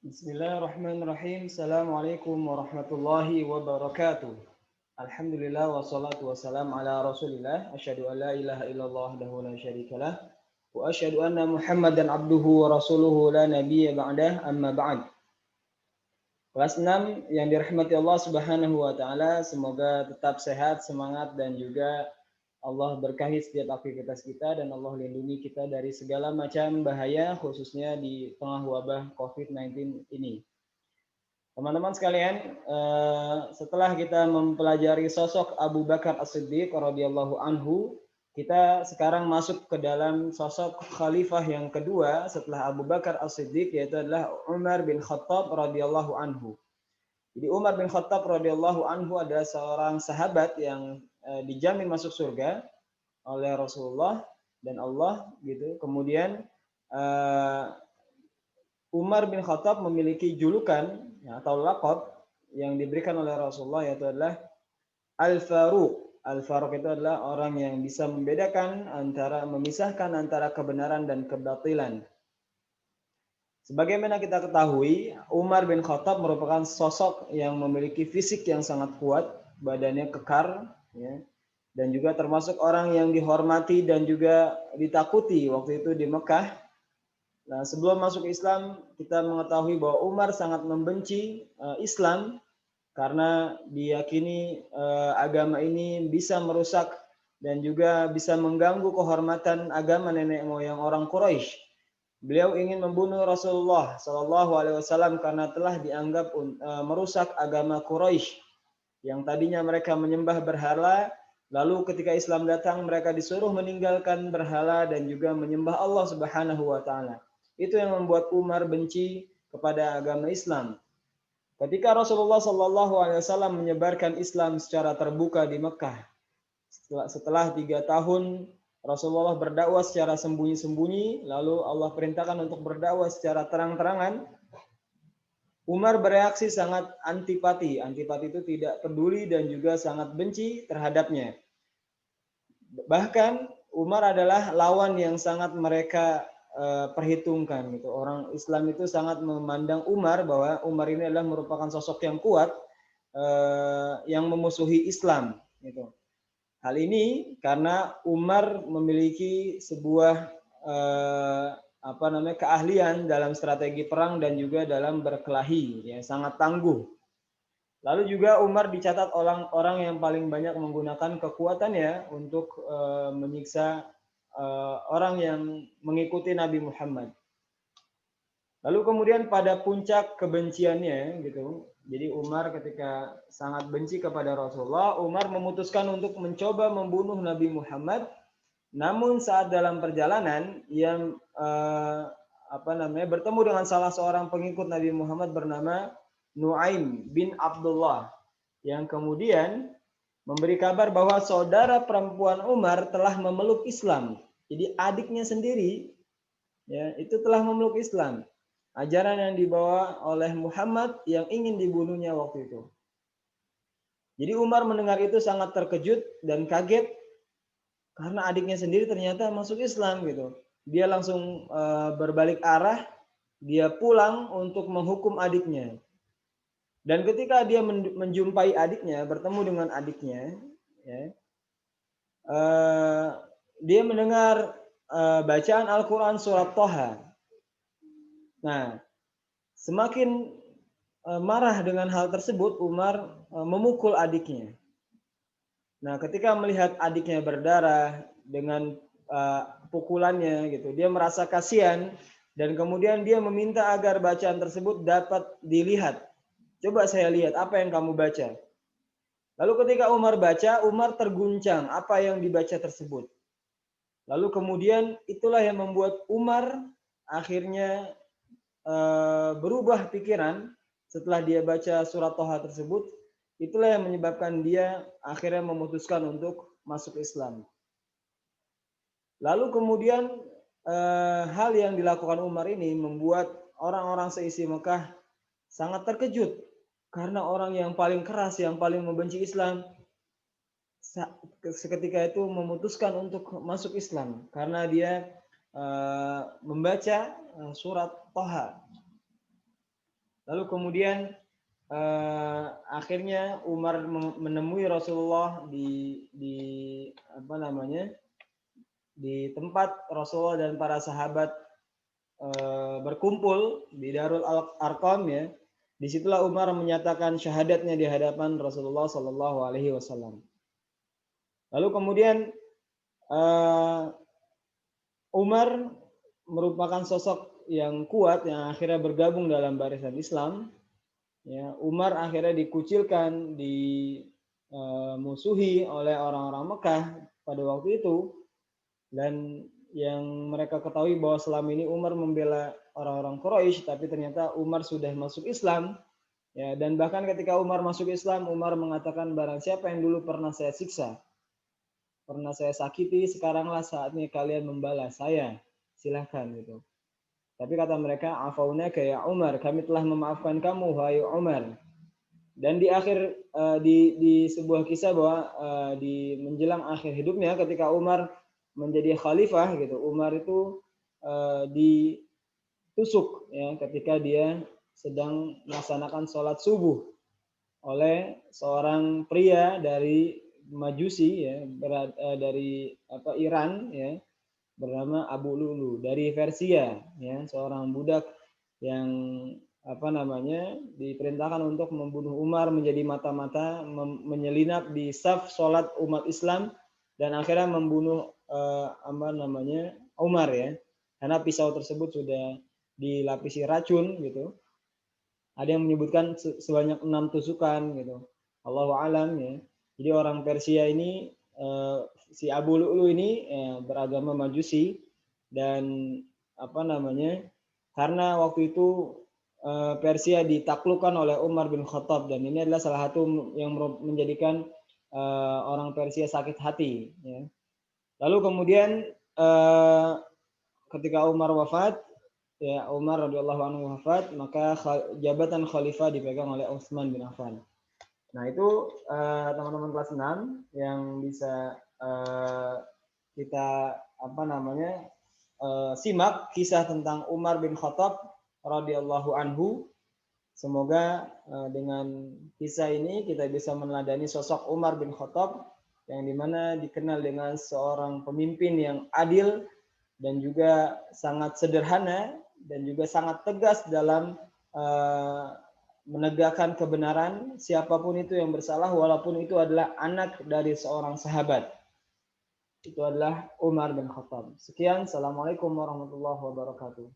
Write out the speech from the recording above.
Bismillahirrahmanirrahim. Assalamualaikum warahmatullahi wabarakatuh. Alhamdulillah wassalatu wassalamu ala Rasulillah. Asyhadu an la ilaha illallah wahdahu la syarikalah wa asyhadu anna Muhammadan abduhu wa rasuluhu la nabiyya ba'dah. Amma ba'd. Kelas 6 yang dirahmati Allah Subhanahu wa taala, semoga tetap sehat, semangat dan juga Allah berkahi setiap aktivitas kita dan Allah lindungi kita dari segala macam bahaya khususnya di tengah wabah COVID-19 ini. Teman-teman sekalian, setelah kita mempelajari sosok Abu Bakar As-Siddiq radhiyallahu anhu, kita sekarang masuk ke dalam sosok khalifah yang kedua setelah Abu Bakar As-Siddiq, yaitu adalah Umar bin Khattab radhiyallahu anhu. Jadi Umar bin Khattab radhiyallahu anhu adalah seorang sahabat yang dijamin masuk surga oleh Rasulullah dan Allah gitu. Kemudian Umar bin Khattab memiliki julukan ya, atau laqab yang diberikan oleh Rasulullah, yaitu adalah Al-Faruq. Al-Faruq itu adalah orang yang bisa memisahkan antara kebenaran dan kebatilan. Sebagaimana kita ketahui, Umar bin Khattab merupakan sosok yang memiliki fisik yang sangat kuat, badannya kekar, ya, dan juga termasuk orang yang dihormati dan juga ditakuti waktu itu di Mekah. Nah, sebelum masuk Islam, kita mengetahui bahwa Umar sangat membenci Islam karena diyakini agama ini bisa merusak dan juga bisa mengganggu kehormatan agama nenek moyang orang Quraisy. Beliau ingin membunuh Rasulullah Shallallahu Alaihi Wasallam karena telah dianggap merusak agama Quraisy yang tadinya mereka menyembah berhala. Lalu ketika Islam datang, mereka disuruh meninggalkan berhala dan juga menyembah Allah Subhanahu wa taala. Itu yang membuat Umar benci kepada agama Islam. Ketika Rasulullah Shallallahu Alaihi Wasallam menyebarkan Islam secara terbuka di Mekah, setelah 3 tahun Rasulullah berdakwah secara sembunyi-sembunyi, lalu Allah perintahkan untuk berdakwah secara terang-terangan. Umar bereaksi sangat antipati. Antipati itu tidak peduli dan juga sangat benci terhadapnya. Bahkan Umar adalah lawan yang sangat mereka perhitungkan gitu. Orang Islam itu sangat memandang Umar bahwa Umar ini adalah merupakan sosok yang kuat yang memusuhi Islam gitu. Hal ini karena Umar memiliki sebuah keahlian dalam strategi perang dan juga dalam berkelahi yang sangat tangguh. Lalu juga Umar dicatat orang yang paling banyak menggunakan kekuatannya untuk menyiksa orang yang mengikuti Nabi Muhammad. Lalu kemudian pada puncak kebenciannya gitu, jadi Umar ketika sangat benci kepada Rasulullah, Umar memutuskan untuk mencoba membunuh Nabi Muhammad. Namun saat dalam perjalanan ia bertemu dengan salah seorang pengikut Nabi Muhammad bernama Nuaim bin Abdullah, yang kemudian memberi kabar bahwa saudara perempuan Umar telah memeluk Islam. Jadi adiknya sendiri ya itu telah memeluk Islam. Ajaran yang dibawa oleh Muhammad yang ingin dibunuhnya waktu itu. Jadi Umar mendengar itu sangat terkejut dan kaget karena adiknya sendiri ternyata masuk Islam gitu. Dia langsung berbalik arah, dia pulang untuk menghukum adiknya. Dan ketika dia menjumpai adiknya, bertemu dengan adiknya, ya, dia mendengar bacaan Al-Quran surat Toha. Nah, semakin marah dengan hal tersebut, Umar memukul adiknya. Nah, ketika melihat adiknya berdarah dengan pukulannya, gitu, dia merasa kasihan dan kemudian dia meminta agar bacaan tersebut dapat dilihat. Coba saya lihat apa yang kamu baca. Lalu ketika Umar baca, Umar terguncang apa yang dibaca tersebut. Lalu kemudian itulah yang membuat Umar akhirnya berubah pikiran setelah dia baca surat Toha tersebut. Itulah yang menyebabkan dia akhirnya memutuskan untuk masuk Islam. Lalu kemudian hal yang dilakukan Umar ini membuat orang-orang seisi Mekah sangat terkejut. Karena orang yang paling keras, yang paling membenci Islam, seketika itu memutuskan untuk masuk Islam. Karena dia membaca surat Toha. Lalu kemudian akhirnya Umar menemui Rasulullah di apa namanya, di tempat Rasulullah dan para sahabat berkumpul di Darul Arqam, ya. Disitulah Umar menyatakan syahadatnya di hadapan Rasulullah Shallallahu Alaihi Wasallam. Lalu kemudian Umar merupakan sosok yang kuat yang akhirnya bergabung dalam barisan Islam. Ya, Umar akhirnya dikucilkan, dimusuhi oleh orang-orang Mekah pada waktu itu, dan yang mereka ketahui bahwa selama ini Umar membela orang-orang Quraisy, tapi ternyata Umar sudah masuk Islam. Ya, dan bahkan ketika Umar masuk Islam, Umar mengatakan, barang siapa yang dulu pernah saya siksa, pernah saya sakiti, sekaranglah saatnya kalian membalas saya. Silahkan gitu. Tapi kata mereka, afaunaka ya Umar, kami telah memaafkan kamu wahai Umar. Dan di akhir di sebuah kisah bahwa di menjelang akhir hidupnya ketika Umar menjadi khalifah gitu, Umar itu ditusuk ya ketika dia sedang melaksanakan sholat subuh oleh seorang pria dari Majusi ya, dari Iran ya, bernama Abu Lulu dari Persia ya, seorang budak yang diperintahkan untuk membunuh Umar, menjadi mata-mata, menyelinap di saf sholat umat Islam dan akhirnya membunuh Umar ya, karena pisau tersebut sudah dilapisi racun gitu. Ada yang menyebutkan sebanyak 6 tusukan gitu. Allahu alam ya. Jadi orang Persia ini si Abu Lu'lu ini beragama Majusi, dan karena waktu itu Persia ditaklukkan oleh Umar bin Khattab, dan ini adalah salah satu yang menjadikan orang Persia sakit hati ya. Lalu kemudian ketika Umar wafat, ya Umar radhiyallahu anhu wafat, maka jabatan khalifah dipegang oleh Utsman bin Affan. Nah, itu teman-teman kelas 6 yang bisa kita simak kisah tentang Umar bin Khattab radhiyallahu anhu. Semoga dengan kisah ini kita bisa meneladani sosok Umar bin Khattab yang dimana dikenal dengan seorang pemimpin yang adil dan juga sangat sederhana dan juga sangat tegas dalam menegakkan kebenaran siapapun itu yang bersalah, walaupun itu adalah anak dari seorang sahabat. Itu adalah Umar bin Khattab. Sekian, Assalamualaikum warahmatullahi wabarakatuh.